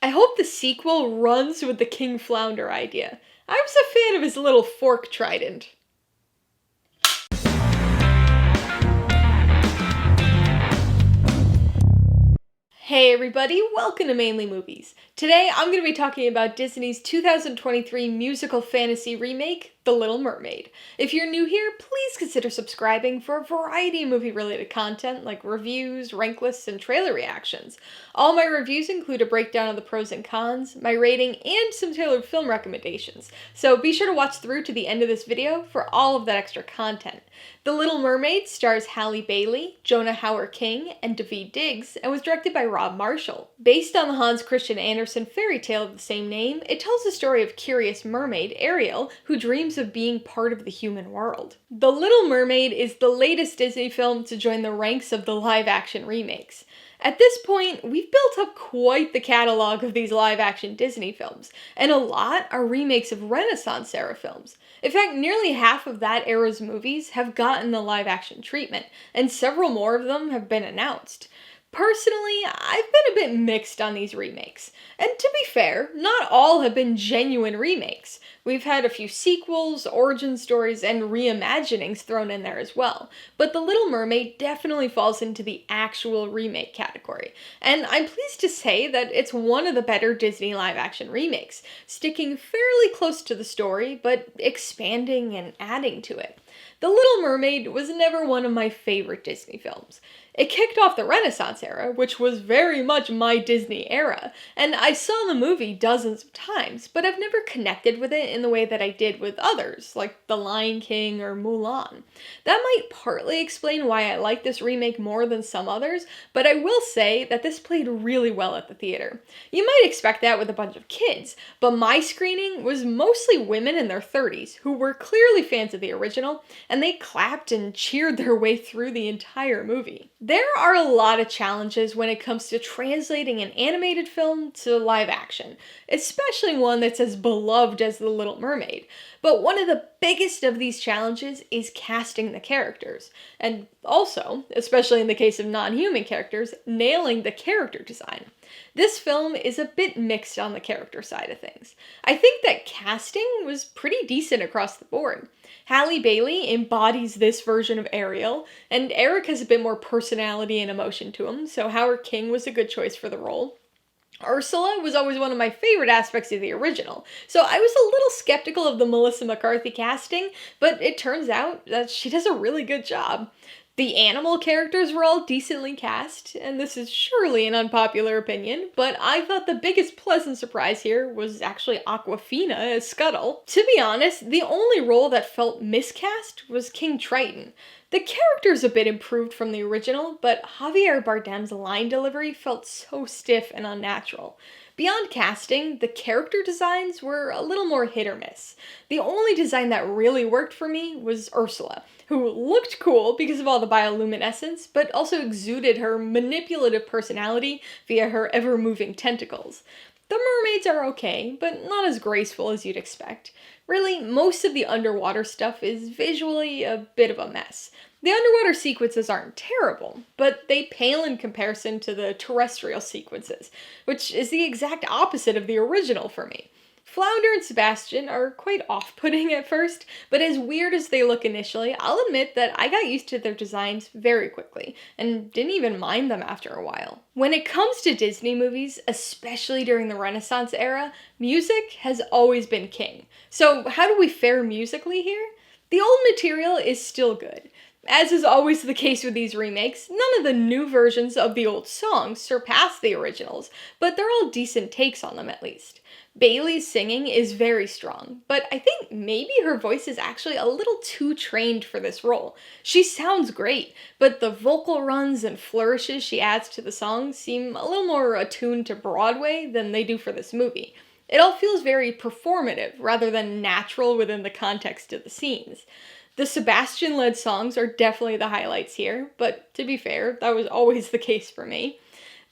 I hope the sequel runs with the King Flounder idea. I was a fan of his little fork trident. Hey everybody, welcome to Mainely Movies. Today I'm going to be talking about Disney's 2023 musical fantasy remake, The Little Mermaid. If you're new here, please consider subscribing for a variety of movie-related content like reviews, rank lists, and trailer reactions. All my reviews include a breakdown of the pros and cons, my rating, and some tailored film recommendations, so be sure to watch through to the end of this video for all of that extra content. The Little Mermaid stars Halle Bailey, Jonah Hauer-King, and Daveed Diggs, and was directed by Rob Marshall. Based on the Hans Christian Andersen fairy tale of the same name, it tells the story of curious mermaid Ariel, who dreams of being part of the human world. The Little Mermaid is the latest Disney film to join the ranks of the live-action remakes. At this point, we've built up quite the catalog of these live-action Disney films, and a lot are remakes of Renaissance-era films. In fact, nearly half of that era's movies have gotten the live-action treatment, and several more of them have been announced. Personally, I've been a bit mixed on these remakes. And to be fair, not all have been genuine remakes. We've had a few sequels, origin stories, and reimaginings thrown in there as well. But The Little Mermaid definitely falls into the actual remake category. And I'm pleased to say that it's one of the better Disney live-action remakes, sticking fairly close to the story, but expanding and adding to it. The Little Mermaid was never one of my favorite Disney films. It kicked off the Renaissance era, which was very much my Disney era, and I saw the movie dozens of times, but I've never connected with it in the way that I did with others, like The Lion King or Mulan. That might partly explain why I like this remake more than some others, but I will say that this played really well at the theater. You might expect that with a bunch of kids, but my screening was mostly women in their 30s who were clearly fans of the original, and they clapped and cheered their way through the entire movie. There are a lot of challenges when it comes to translating an animated film to live action, especially one that's as beloved as The Little Mermaid. But one of the biggest of these challenges is casting the characters, and also, especially in the case of non-human characters, nailing the character design. This film is a bit mixed on the character side of things. I think that casting was pretty decent across the board. Halle Bailey embodies this version of Ariel, and Eric has a bit more personality and emotion to him, so Hauer-King was a good choice for the role. Ursula was always one of my favorite aspects of the original, so I was a little skeptical of the Melissa McCarthy casting, but it turns out that she does a really good job. The animal characters were all decently cast, and this is surely an unpopular opinion, but I thought the biggest pleasant surprise here was actually Awkwafina as Scuttle. To be honest, the only role that felt miscast was King Triton. The character's a bit improved from the original, but Javier Bardem's line delivery felt so stiff and unnatural. Beyond casting, the character designs were a little more hit or miss. The only design that really worked for me was Ursula, who looked cool because of all the bioluminescence, but also exuded her manipulative personality via her ever-moving tentacles. The mermaids are okay, but not as graceful as you'd expect. Really, most of the underwater stuff is visually a bit of a mess. The underwater sequences aren't terrible, but they pale in comparison to the terrestrial sequences, which is the exact opposite of the original for me. Flounder and Sebastian are quite off-putting at first, but as weird as they look initially, I'll admit that I got used to their designs very quickly, and didn't even mind them after a while. When it comes to Disney movies, especially during the Renaissance era, music has always been king. So how do we fare musically here? The old material is still good. As is always the case with these remakes, none of the new versions of the old songs surpass the originals, but they're all decent takes on them at least. Bailey's singing is very strong, but I think maybe her voice is actually a little too trained for this role. She sounds great, but the vocal runs and flourishes she adds to the song seem a little more attuned to Broadway than they do for this movie. It all feels very performative rather than natural within the context of the scenes. The Sebastian-led songs are definitely the highlights here, but to be fair, that was always the case for me.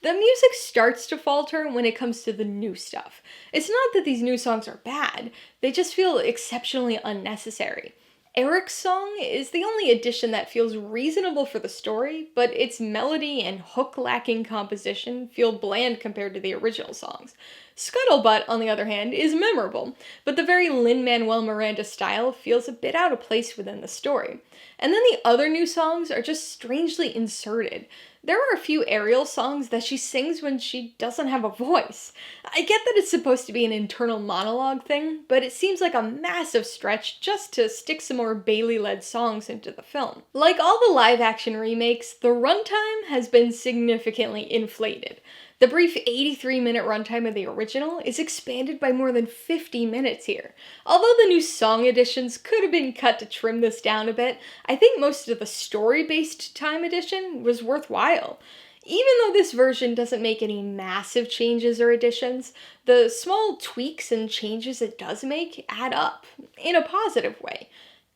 The music starts to falter when it comes to the new stuff. It's not that these new songs are bad, they just feel exceptionally unnecessary. Eric's song is the only addition that feels reasonable for the story, but its melody and hook-lacking composition feel bland compared to the original songs. Scuttlebutt, on the other hand, is memorable, but the very Lin-Manuel Miranda style feels a bit out of place within the story. And then the other new songs are just strangely inserted. There are a few Ariel songs that she sings when she doesn't have a voice. I get that it's supposed to be an internal monologue thing, but it seems like a massive stretch just to stick some more Bailey-led songs into the film. Like all the live-action remakes, the runtime has been significantly inflated. The brief 83-minute runtime of the original is expanded by more than 50 minutes here. Although the new song additions could have been cut to trim this down a bit, I think most of the story-based time addition was worthwhile. Even though this version doesn't make any massive changes or additions, the small tweaks and changes it does make add up, in a positive way.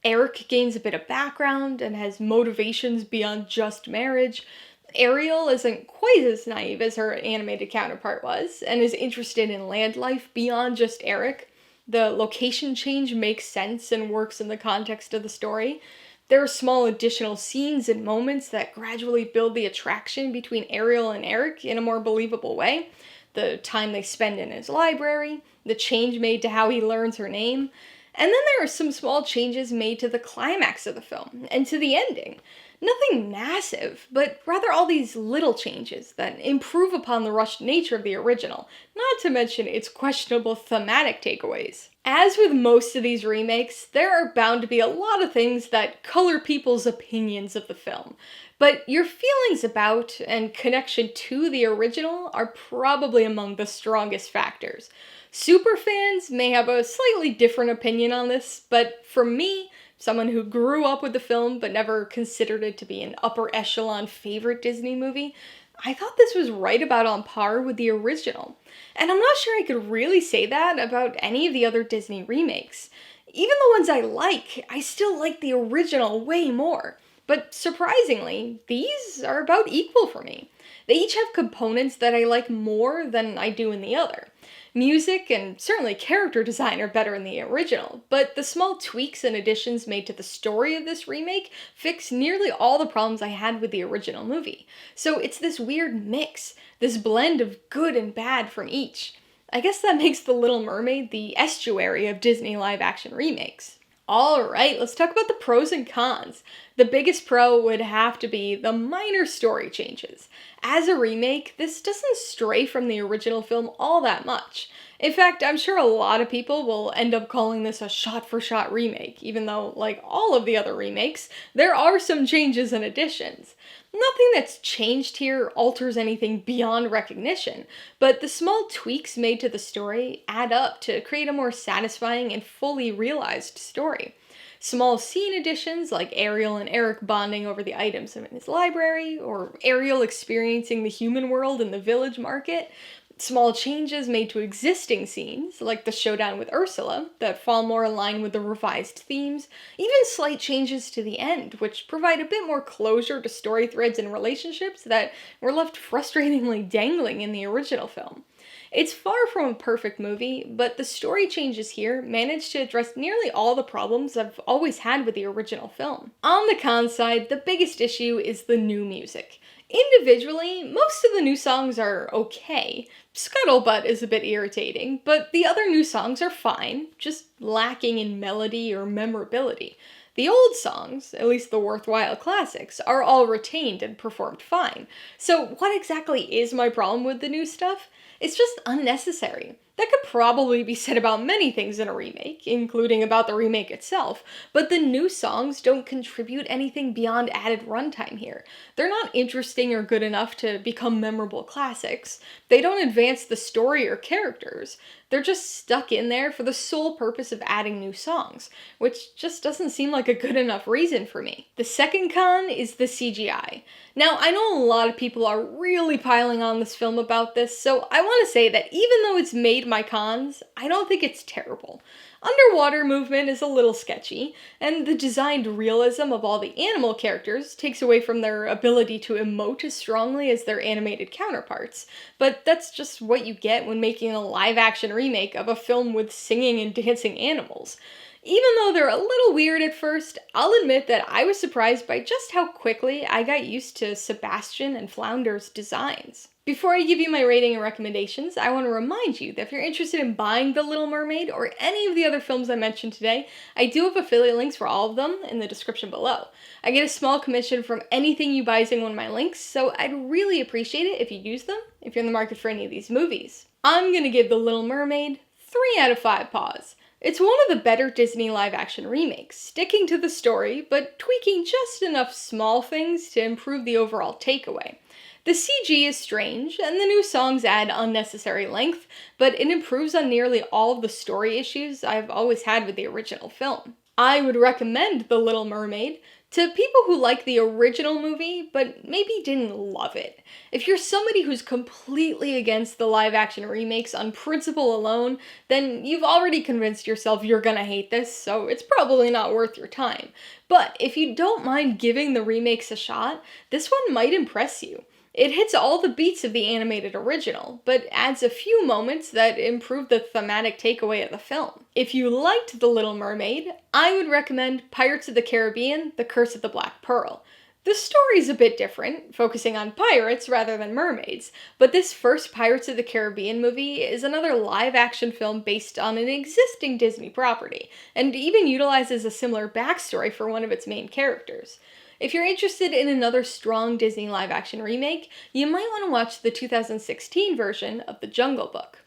Eric gains a bit of background and has motivations beyond just marriage. Ariel isn't quite as naive as her animated counterpart was, and is interested in land life beyond just Eric. The location change makes sense and works in the context of the story. There are small additional scenes and moments that gradually build the attraction between Ariel and Eric in a more believable way. The time they spend in his library, the change made to how he learns her name, and then there are some small changes made to the climax of the film, and to the ending. Nothing massive, but rather all these little changes that improve upon the rushed nature of the original, not to mention its questionable thematic takeaways. As with most of these remakes, there are bound to be a lot of things that color people's opinions of the film, but your feelings about and connection to the original are probably among the strongest factors. Superfans may have a slightly different opinion on this, but for me, someone who grew up with the film but never considered it to be an upper echelon favorite Disney movie, I thought this was right about on par with the original. And I'm not sure I could really say that about any of the other Disney remakes. Even the ones I like, I still like the original way more. But surprisingly, these are about equal for me. They each have components that I like more than I do in the other. Music and certainly character design are better in the original, but the small tweaks and additions made to the story of this remake fix nearly all the problems I had with the original movie. So it's this weird mix, this blend of good and bad from each. I guess that makes The Little Mermaid the estuary of Disney live-action remakes. Alright, let's talk about the pros and cons. The biggest pro would have to be the minor story changes. As a remake, this doesn't stray from the original film all that much. In fact, I'm sure a lot of people will end up calling this a shot-for-shot remake, even though, like all of the other remakes, there are some changes and additions. Nothing that's changed here alters anything beyond recognition, but the small tweaks made to the story add up to create a more satisfying and fully realized story. Small scene additions like Ariel and Eric bonding over the items in his library, or Ariel experiencing the human world in the village market. Small changes made to existing scenes, like the showdown with Ursula, that fall more in line with the revised themes. Even slight changes to the end, which provide a bit more closure to story threads and relationships that were left frustratingly dangling in the original film. It's far from a perfect movie, but the story changes here manage to address nearly all the problems I've always had with the original film. On the con side, the biggest issue is the new music. Individually, most of the new songs are okay. Scuttlebutt is a bit irritating, but the other new songs are fine, just lacking in melody or memorability. The old songs, at least the worthwhile classics, are all retained and performed fine. So what exactly is my problem with the new stuff? It's just unnecessary. That could probably be said about many things in a remake, including about the remake itself, but the new songs don't contribute anything beyond added runtime here. They're not interesting or good enough to become memorable classics. They don't advance the story or characters. They're just stuck in there for the sole purpose of adding new songs, which just doesn't seem like a good enough reason for me. The second con is the CGI. Now, I know a lot of people are really piling on this film about this, so I want to say that even though it's made my cons, I don't think it's terrible. Underwater movement is a little sketchy, and the designed realism of all the animal characters takes away from their ability to emote as strongly as their animated counterparts. But that's just what you get when making a live-action remake of a film with singing and dancing animals. Even though they're a little weird at first, I'll admit that I was surprised by just how quickly I got used to Sebastian and Flounder's designs. Before I give you my rating and recommendations, I want to remind you that if you're interested in buying The Little Mermaid or any of the other films I mentioned today, I do have affiliate links for all of them in the description below. I get a small commission from anything you buy using one of my links, so I'd really appreciate it if you use them if you're in the market for any of these movies. I'm gonna give The Little Mermaid 3 out of 5 paws. It's one of the better Disney live-action remakes, sticking to the story, but tweaking just enough small things to improve the overall takeaway. The CG is strange, and the new songs add unnecessary length, but it improves on nearly all of the story issues I've always had with the original film. I would recommend The Little Mermaid to people who like the original movie, but maybe didn't love it. If you're somebody who's completely against the live-action remakes on principle alone, then you've already convinced yourself you're gonna hate this, so it's probably not worth your time. But if you don't mind giving the remakes a shot, this one might impress you. It hits all the beats of the animated original, but adds a few moments that improve the thematic takeaway of the film. If you liked The Little Mermaid, I would recommend Pirates of the Caribbean: The Curse of the Black Pearl. The story's a bit different, focusing on pirates rather than mermaids, but this first Pirates of the Caribbean movie is another live-action film based on an existing Disney property, and even utilizes a similar backstory for one of its main characters. If you're interested in another strong Disney live-action remake, you might want to watch the 2016 version of The Jungle Book.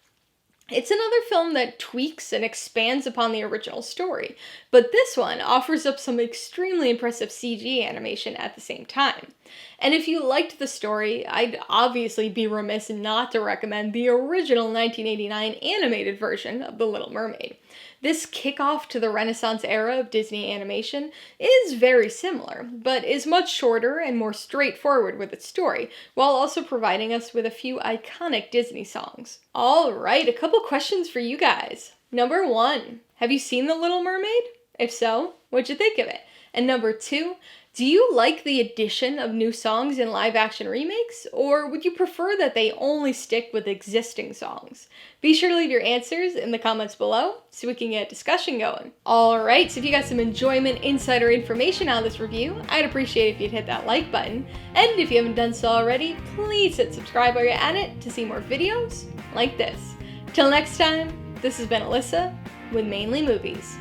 It's another film that tweaks and expands upon the original story, but this one offers up some extremely impressive CG animation at the same time. And if you liked the story, I'd obviously be remiss not to recommend the original 1989 animated version of The Little Mermaid. This kickoff to the Renaissance era of Disney animation is very similar, but is much shorter and more straightforward with its story, while also providing us with a few iconic Disney songs. Alright, a couple questions for you guys. Number 1, have you seen The Little Mermaid? If so, what'd you think of it? And number 2, do you like the addition of new songs in live-action remakes, or would you prefer that they only stick with existing songs? Be sure to leave your answers in the comments below so we can get a discussion going. Alright, so if you got some enjoyment, insight, or information out of this review, I'd appreciate it if you'd hit that like button. And if you haven't done so already, please hit subscribe while you're at it to see more videos like this. Till next time, this has been Alyssa with Mainely Movies,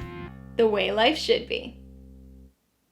the way life should be.